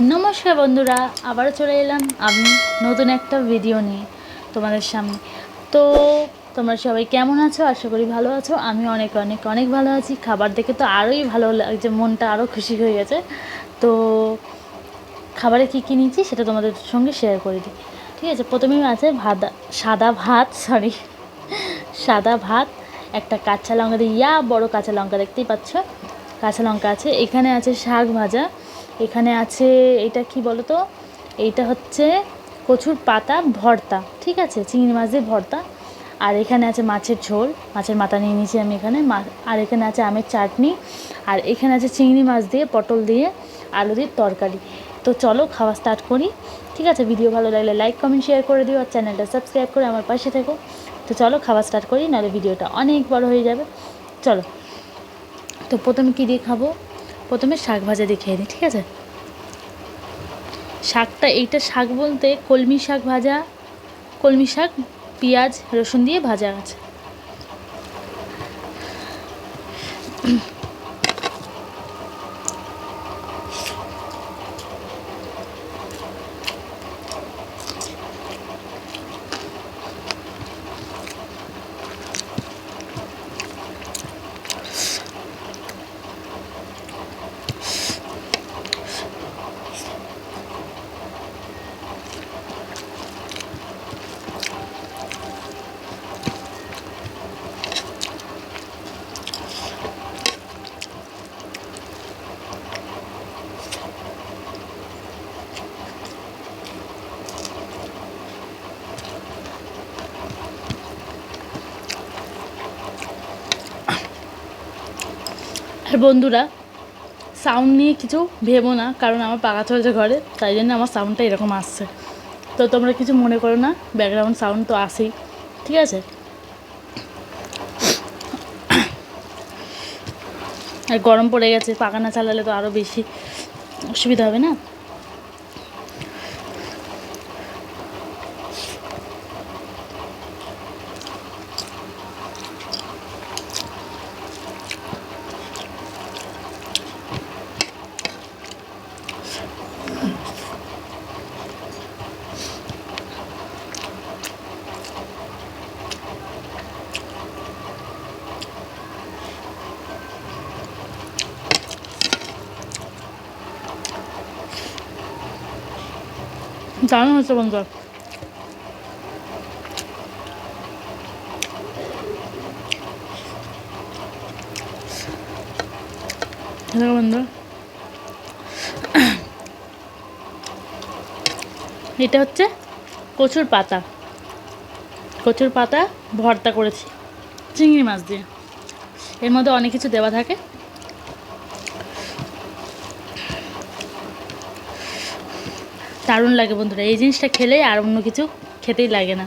নমস্কার বন্ধুরা, আবারও চলে এলাম আমি নতুন একটা ভিডিও নিয়ে তোমাদের সামনে। তো তোমরা সবাই কেমন আছো? আশা করি ভালো আছো। আমি অনেক অনেক অনেক ভালো আছি। খাবার দেখে তো আরোই ভালো লাগছে, মনটা আরও খুশি হয়ে গেছে। তো খাবারে কী কী নিয়েছি সেটা তোমাদের সঙ্গে শেয়ার করে দিই, ঠিক আছে? প্রথমেই আছে সাদা ভাত, একটা কাঁচা লঙ্কা দিয়ে বড় কাঁচা লঙ্কা দেখতেই পাচ্ছ, কাঁচা লঙ্কা আছে। এখানে আছে শাক ভাজা, এখানে আছে এটা কি বলো তো, এইটা হচ্ছে কচুর পাতা ভর্তা, ঠিক আছে, চিংড়ি মাছ দিয়ে ভর্তা। আর এখানে আছে মাছের ঝোল, মাছের মাথা নিয়ে নিয়েছি আমি এখানে। আর এখানে আছে আমের চাটনি, আর এখানে আছে চিংড়ি মাছ দিয়ে পটল দিয়ে আলু দিয়ে তরকারি। তো চলো খাওয়া স্টার্ট করি, ঠিক আছে? ভিডিও ভালো লাগলে লাইক কমেন্ট শেয়ার করে দিও, আর চ্যানেলটা সাবস্ক্রাইব করে আমার পাশে থেকো। তো চলো খাওয়া স্টার্ট করি, নাহলে ভিডিওটা অনেক বড় হয়ে যাবে। চলো, তো প্রথমে কী দিয়ে খাবো? প্রথমে শাক ভাজা দিয়ে খেয়ে নিই, ঠিক আছে? শাকটা, এইটা শাক বলতে কলমি শাক ভাজা, কলমি শাক পেঁয়াজ রসুন দিয়ে ভাজা আছে। আর বন্ধুরা, সাউন্ড নিয়ে কিছু ভেবো না, কারণ আমার পাখা চলছে ঘরে, তাই জন্য আমার সাউন্ডটা এরকম আসছে। তো তোমরা কিছু মনে করো না, ব্যাকগ্রাউন্ড সাউন্ড তো আসেই, ঠিক আছে? আর গরম পড়ে গেছে, পাখা না চালালে তো আরও বেশি অসুবিধা হবে না। দারুণ হচ্ছে বন্ধুরা। দেখো বন্ধু, এটা হচ্ছে কচুর পাতা, কচুর পাতা ভর্তা করেছি চিংড়ি মাছ দিয়ে। এর মধ্যে অনেক কিছু দেওয়া থাকে। দারুণ লাগে বন্ধুরা, এই জিনিসটা খেলেই আর অন্য কিছু খেতেই লাগে না।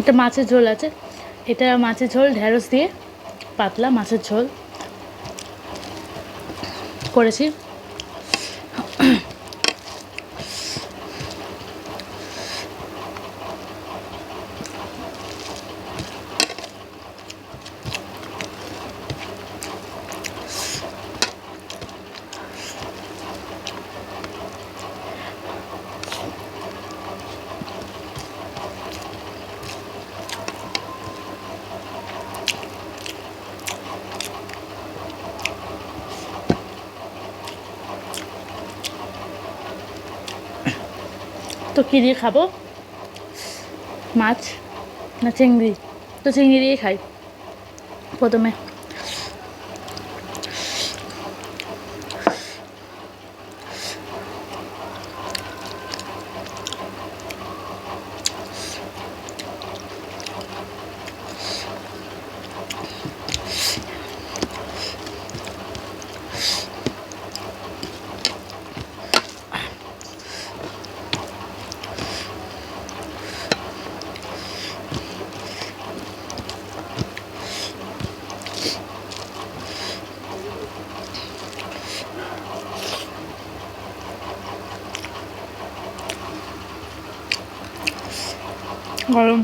একটা মাছের ঝোল আছে, এটা মাছের ঝোল ঢেঁড়স দিয়ে পাতলা মাছের ঝোল করেছি। তো কী দিয়ে খাবো? মাছ না চিংড়ি? তো চিংড়ি দিয়ে খাই। প্রথমে গরম।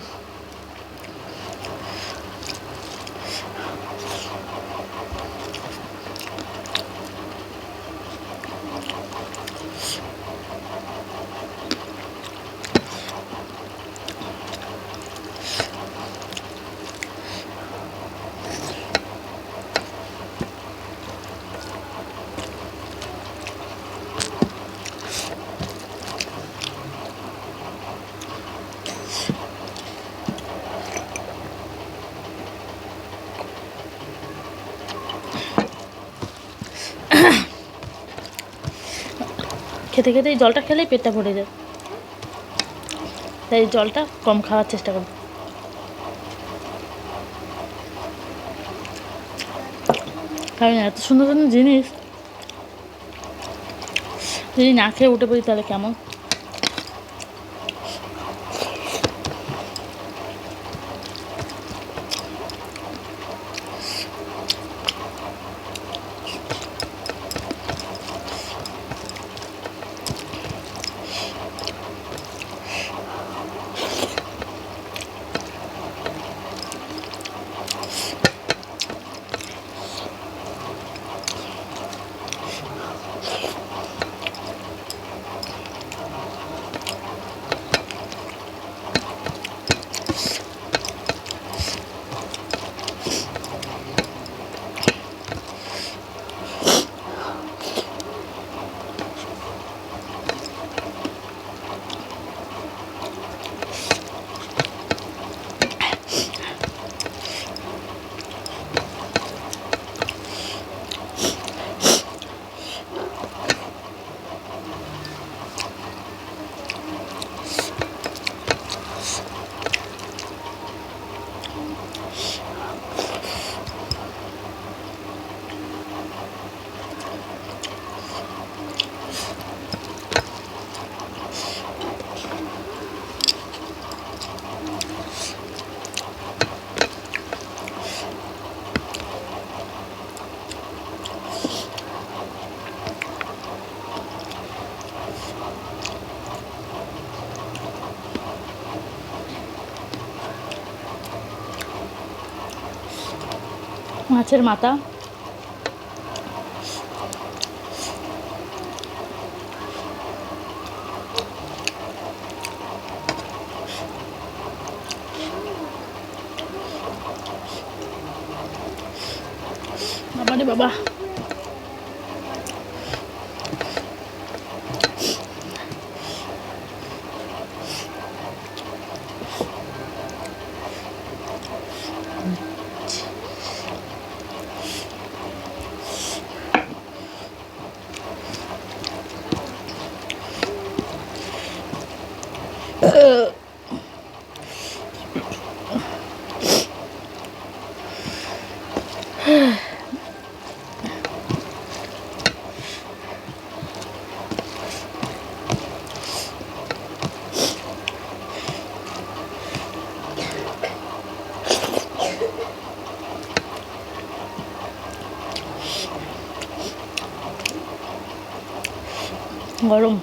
খেতে খেতে এই জলটা খেলেই পেটটা ভরে যায়, তাই এই জলটা কম খাওয়ার চেষ্টা করব। কারণ এত সুন্দর সুন্দর জিনিস যদি না খেয়ে উঠে পড়ি তাহলে কেমন। মাছের মাথা, বাবা রে বাবা। গরম।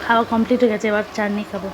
খাওয়া কমপ্লিট হয়ে গেছে, এবার চাটনি খাবো।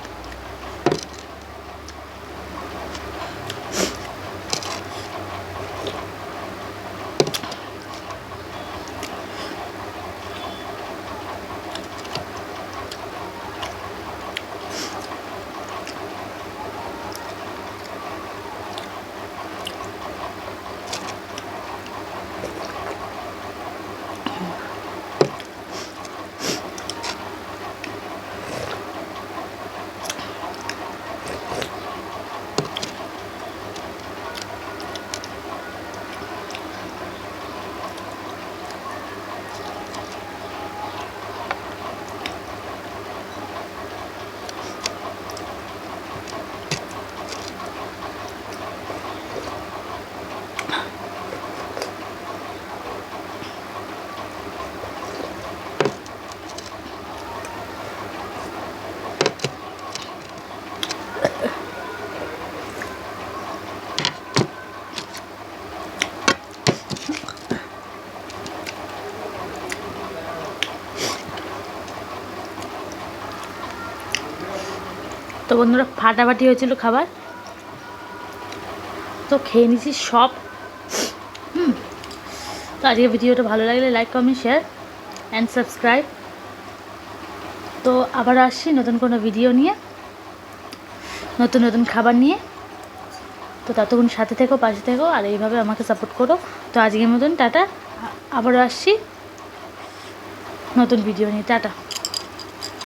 তো বন্ধুরা, ফাটাফাটি হয়েছিল খাবার, তো খেয়ে নিয়েছি সব। তো আজকে ভিডিওটা ভালো লাগলে like, comment, share and subscribe. তো আবার আসছি নতুন কোনো ভিডিও নিয়ে, নতুন নতুন খাবার নিয়ে। তো ততক্ষণ সাথে থেকো, পাশে থেকো, আর এইভাবে আমাকে সাপোর্ট করো। তো আজকের মতন টাটা, আবারও আসছি নতুন ভিডিও নিয়ে। টাটা।